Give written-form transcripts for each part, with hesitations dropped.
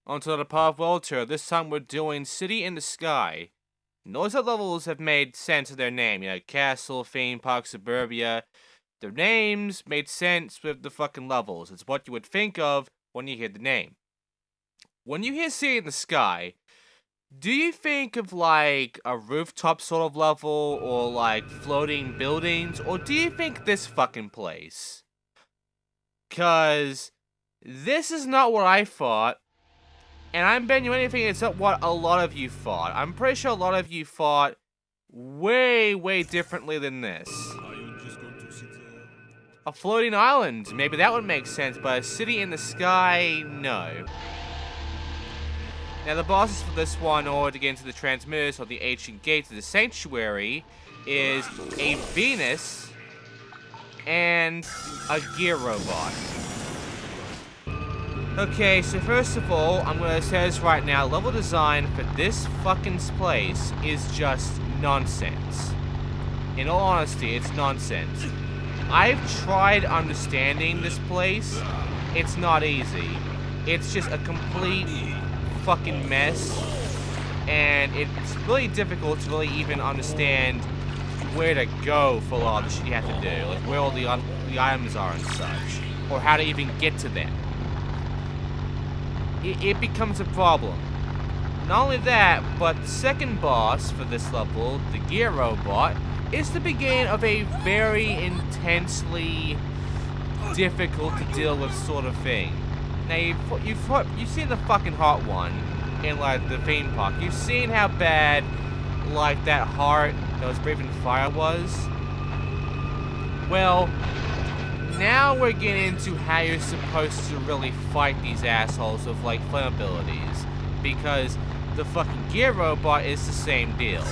onto the part of World Tour. This time we're doing City in the Sky. Notice that levels have made sense of their name. You know, Castle, Theme Park, Suburbia. Their names made sense with the fucking levels. It's what you would think of when you hear the name. When you hear City in the Sky, do you think of like a rooftop sort of level or like floating buildings? Or do you think this fucking place? Cause this is not what I thought. And I'm betting you anything it's not what a lot of you thought. I'm pretty sure a lot of you thought way, way differently than this. Are you just going to sit there? A floating island, maybe that would make sense, but a city in the sky, no. Now the bosses for this one, in order to get into the transmitters or the ancient gates of the sanctuary, is a Venus and a gear robot. Okay, so first of all, I'm gonna say this right now, level design for this fucking place is just nonsense. In all honesty, it's nonsense. I've tried understanding this place. It's not easy. It's just a complete fucking mess. And it's really difficult to really even understand where to go for a lot of the shit you have to do. Like where all the items are and such. Or how to even get to them. It becomes a problem. Not only that, but the second boss for this level, the gear robot, is the beginning of a very intensely difficult to deal with sort of thing. Now, you've seen the fucking hot one in, like, the theme park. You've seen how bad, like, that heart that was breathing fire was. Well, now we're getting into how you're supposed to really fight these assholes with, like, flame abilities. Because the fucking gear robot is the same deal.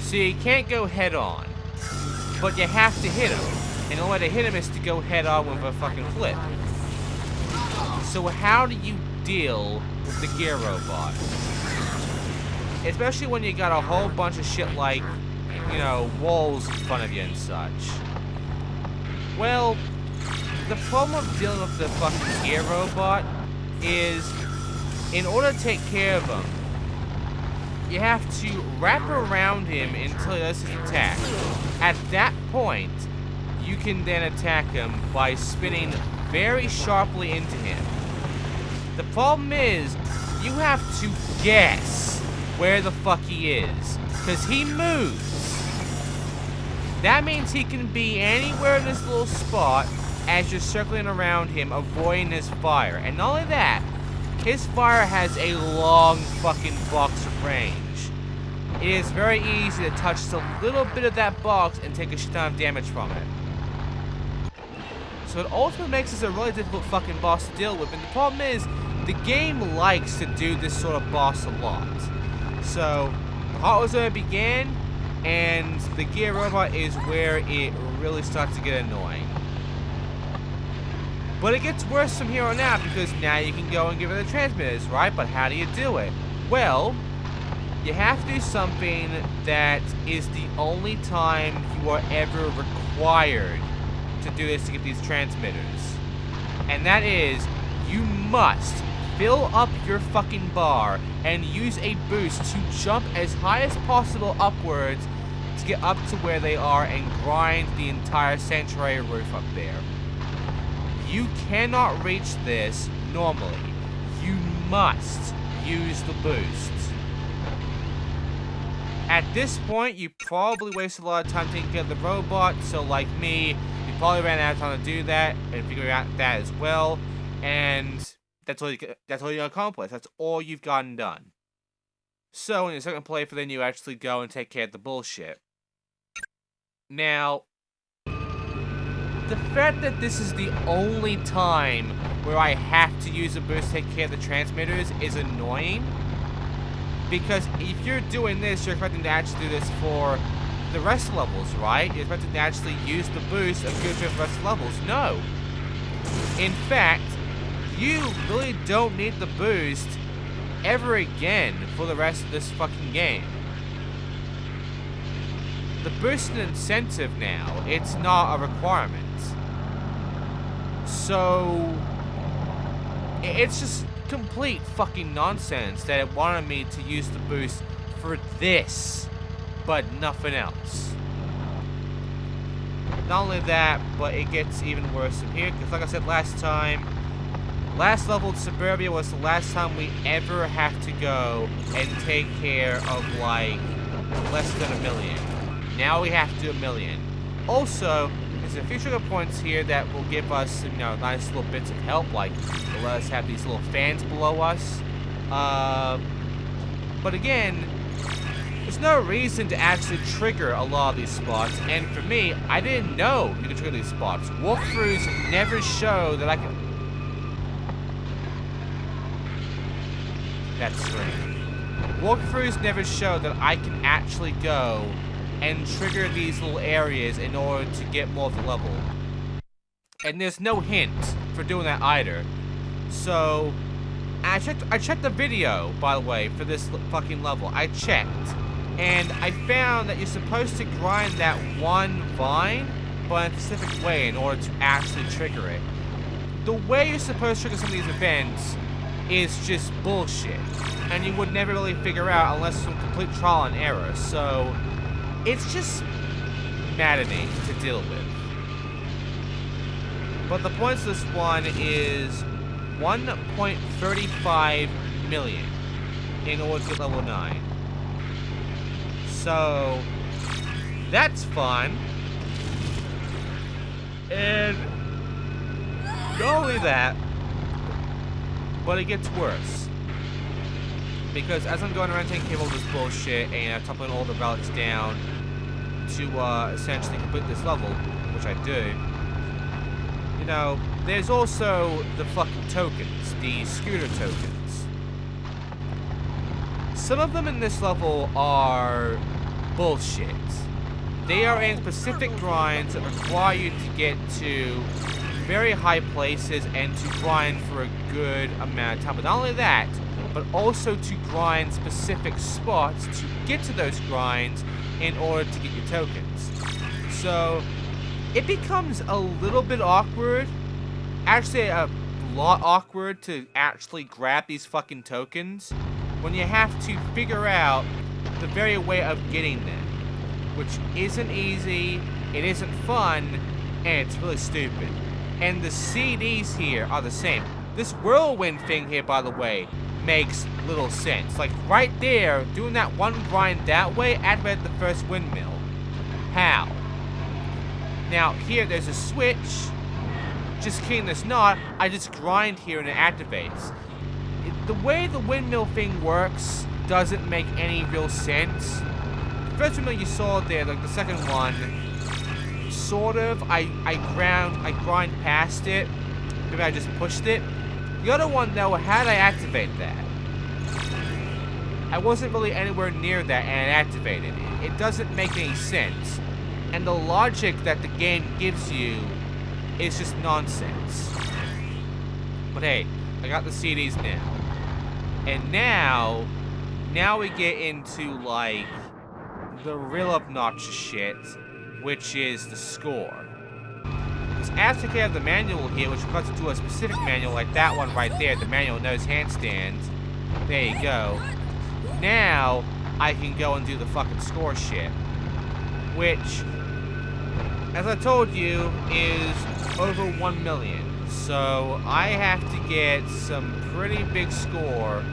So you can't go head on, but you have to hit him. And the only way to hit him is to go head on with a fucking flip. So how do you deal with the gear robot? Especially when you got a whole bunch of shit like, you know, walls in front of you and such. Well, the problem of dealing with the fucking gear robot is, in order to take care of him, you have to wrap around him until he does his attack. At that point, you can then attack him by spinning very sharply into him. The problem is, you have to guess where the fuck he is, because he moves. That means he can be anywhere in this little spot as you're circling around him, avoiding his fire. And not only that, his fire has a long fucking box of range. It is very easy to touch just a little bit of that box and take a shit ton of damage from it. So it ultimately makes this a really difficult fucking boss to deal with. And the problem is, the game likes to do this sort of boss a lot. So, the heart was where it began, and the gear robot is where it really starts to get annoying. But it gets worse from here on out, because now you can go and give it the transmitters, right? But how do you do it? Well, you have to do something that is the only time you are ever required to do this to get these transmitters. And that is, you must fill up your fucking bar and use a boost to jump as high as possible upwards to get up to where they are and grind the entire sanctuary roof up there. You cannot reach this normally. You must use the boost. At this point, you probably wasted a lot of time taking care of the robot, so like me, you probably ran out of time to do that and figure out that as well, and that's all you accomplish. That's all you've gotten done. So in your second playthrough, then you actually go and take care of the bullshit. Now, the fact that this is the only time where I have to use a boost to take care of the transmitters is annoying. Because if you're doing this, you're expecting to actually do this for the rest of the levels, right? You're expecting to actually use the boost and go through the rest of the levels. No. In fact, you really don't need the boost ever again for the rest of this fucking game. The boost is an incentive now. It's not a requirement. So, It's just complete fucking nonsense that it wanted me to use the boost for this, but nothing else. Not only that, but it gets even worse from here, because like I said last time, last level Suburbia was the last time we ever have to go and take care of, like, less than 1 million. Now we have to do 1 million. Also, there's a few trigger points here that will give us, you know, nice little bits of help, like they'll let us have these little fans below us. But again, there's no reason to actually trigger a lot of these spots, and for me, I didn't know you could trigger these spots. Walkthroughs never show that I can... That's strange. Walkthroughs never show that I can actually go and trigger these little areas in order to get more of the level. And there's no hint for doing that either. So, I checked the video, by the way, for this fucking level. I checked. And I found that you're supposed to grind that one vine, but in a specific way in order to actually trigger it. The way you're supposed to trigger some of these events is just bullshit. And you would never really figure out unless some complete trial and error. So, it's just maddening to deal with. But the points of this one is 1.35 million in order to get level 9. So, that's fun. And not only that, but it gets worse. Because as I'm going around taking care of all this bullshit and toppling all the relics down to essentially complete this level, which I do, you know, there's also the fucking tokens, the scooter tokens. Some of them in this level are bullshit. They are in specific grinds that require you to get to very high places and to grind for a good amount of time. But not only that, but also to grind specific spots to get to those grinds in order to get your tokens. So, it becomes a little bit awkward, actually a lot awkward to actually grab these fucking tokens when you have to figure out the very way of getting them, which isn't easy, it isn't fun, and it's really stupid. And the CDs here are the same. This whirlwind thing here, by the way, makes little sense. Like, right there, doing that one grind that way activated the first windmill. How? Now, here, there's a switch. Just kidding, there's not. I just grind here and it activates. The way the windmill thing works doesn't make any real sense. The first windmill you saw there, like the second one, sort of, I grind past it. Maybe I just pushed it. The other one, though, how did I activate that? I wasn't really anywhere near that and it activated. It doesn't make any sense. And the logic that the game gives you is just nonsense. But hey, I got the CDs now. And now we get into, like, the real obnoxious shit, which is the score. Because after I have the manual here, which cuts into a specific manual like that one right there, the manual knows handstands. There you go. Now, I can go and do the fucking score shit. Which, as I told you, is over 1 million. So, I have to get some pretty big score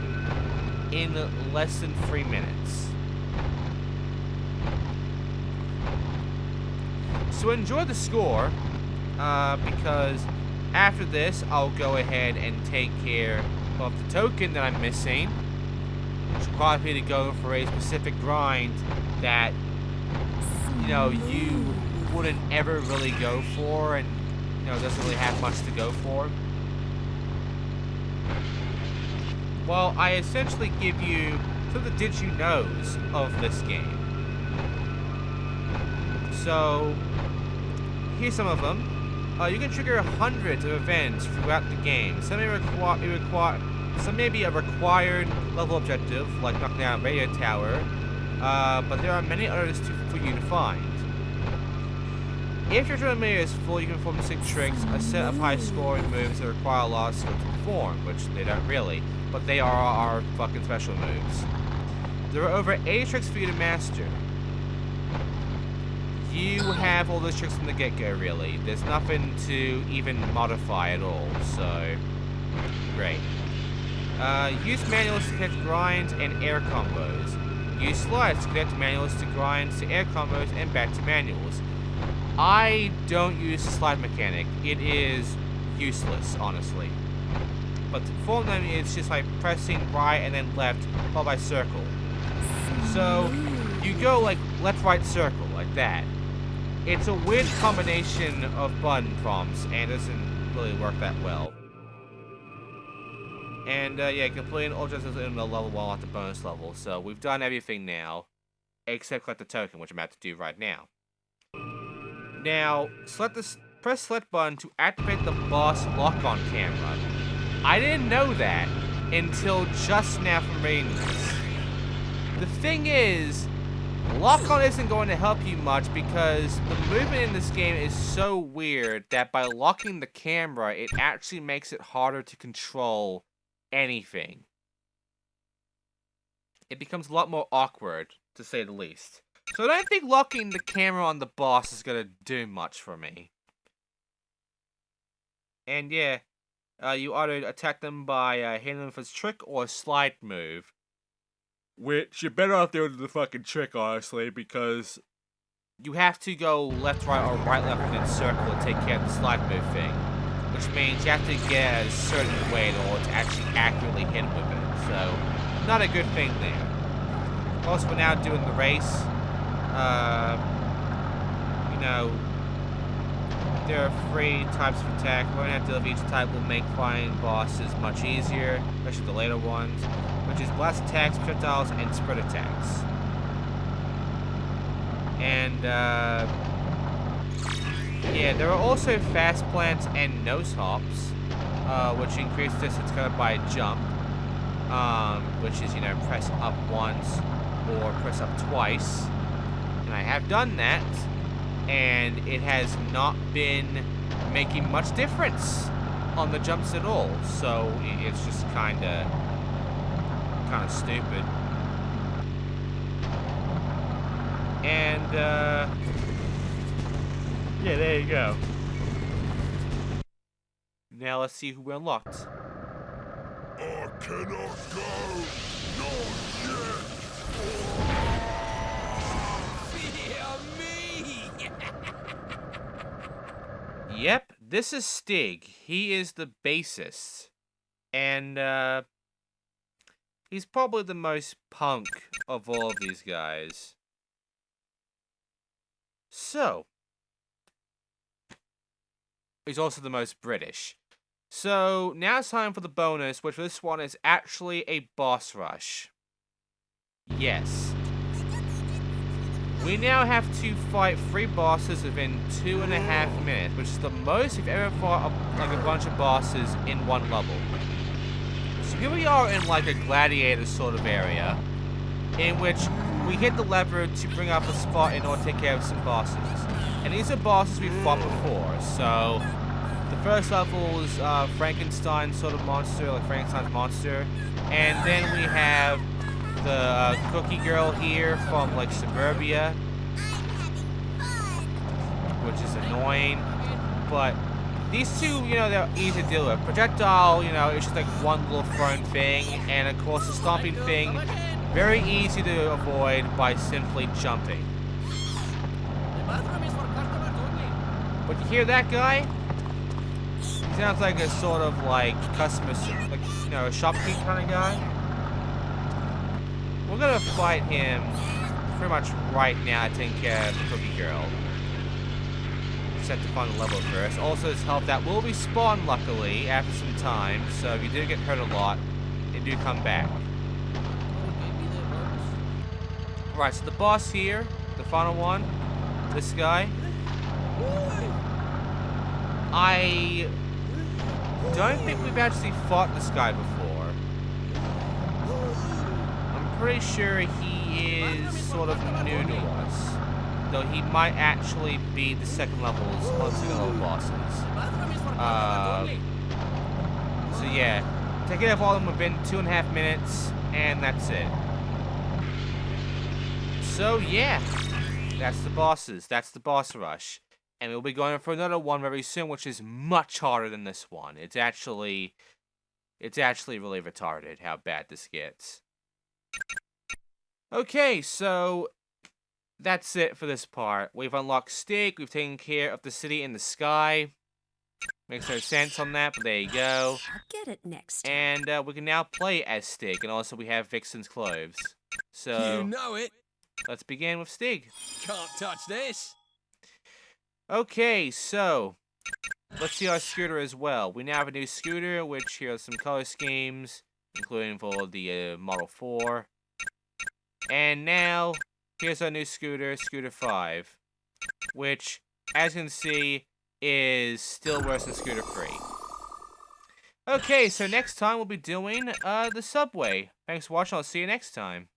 in less than 3 minutes. So enjoy the score, because after this, I'll go ahead and take care of the token that I'm missing, which requires me to go for a specific grind that, you know, you wouldn't ever really go for, and, you know, doesn't really have much to go for. Well, I essentially give you some of the did you knows of this game. So, here's some of them. You can trigger hundreds of events throughout the game. Some may be a required level objective, like knocking down a radio tower, but there are many others for you to find. If your tournament is full, you can perform the 6 tricks, a set of high-scoring moves that require a lot of skill to perform, which they don't really, but they are our fucking special moves. There are over 80 tricks for you to master. You have all those tricks from the get-go, really. There's nothing to even modify at all, so great. Use manuals to connect grinds and air combos. Use slides to connect manuals to grinds to air combos and back to manuals. I don't use the slide mechanic. It is useless, honestly. But to perform them, it's just like pressing right and then left, followed by circle. So you go like left, right, circle, like that. It's a weird combination of button prompts and doesn't really work that well. And yeah, completing all justice in the level 1 at the bonus level. So we've done everything now, except collect the token, which I'm about to do right now. Now, press select button to activate the boss lock-on camera. I didn't know that until just now from reading this. The thing is, lock-on isn't going to help you much because the movement in this game is so weird that by locking the camera, it actually makes it harder to control anything. It becomes a lot more awkward, to say the least. So I don't think locking the camera on the boss is going to do much for me. And yeah, you either attack them by hitting them with his trick or slide move. Which, you're better off doing the fucking trick, honestly, because you have to go left, right, or right, left, and then circle to take care of the slide move thing. Which means you have to get a certain way in order to actually accurately hit with it. So, not a good thing there. Also, we're now doing the race. You know, there are 3 types of attack. Learning how to deal with each type will make fighting bosses much easier, especially the later ones, which is blast attacks, projectiles, and spread attacks. And, yeah, there are also fast plants and nose hops, which increase distance covered by a jump, which is, you know, press up once or press up twice. And I have done that, and it has not been making much difference on the jumps at all. So it's just kind of stupid. And yeah, there you go. Now let's see who we unlocked. I cannot go! Not yet! Yep, this is Stig. He is the bassist. And, he's probably the most punk of all of these guys. So, he's also the most British. So, now it's time for the bonus, which for this one is actually a boss rush. Yes. We now have to fight 3 bosses within 2.5 minutes, which is the most we've ever fought like a bunch of bosses in one level. So here we are in like a gladiator sort of area, in which we hit the lever to bring up a spot in order to take care of some bosses. And these are bosses we've fought before, so the first level is Frankenstein sort of monster, like Frankenstein's monster. And then we have the cookie girl here from like Suburbia, which is annoying. But these two, you know, they're easy to deal with. Projectile, you know, it's just like one little thrown thing. And of course the stomping thing, very easy to avoid by simply jumping. But you hear that guy? He sounds like a sort of like customer, like, you know, a shopkeeper kind of guy. We're gonna fight him pretty much right now, taking care of the cookie girl. Set to find the level first. Also, his health that will respawn luckily after some time, so if you do get hurt a lot, they do come back. Right, so the boss here, the final one, this guy. I don't think we've actually fought this guy before. I'm pretty sure he is sort of new to us. though he might actually be the second levels or second level bosses. So yeah, take care of all of them within 2.5 minutes, and that's it. So yeah, that's the bosses. That's the boss rush. And we'll be going for another one very soon, which is much harder than this one. It's actually really retarded how bad this gets. Okay, so that's it for this part. We've unlocked Stig, we've taken care of the city in the sky. Makes no sense on that, but there you go. I'll get it next time. And we can now play as Stig, and also we have Vixen's clothes. So, You know it. let's begin with Stig. Can't touch this. Okay, so let's see our scooter as well. We now have a new scooter, which here are some color schemes, including for the Model 4. And now, here's our new scooter, Scooter 5, which, as you can see, is still worse than Scooter 3. Okay, so next time we'll be doing the subway. Thanks for watching, I'll see you next time.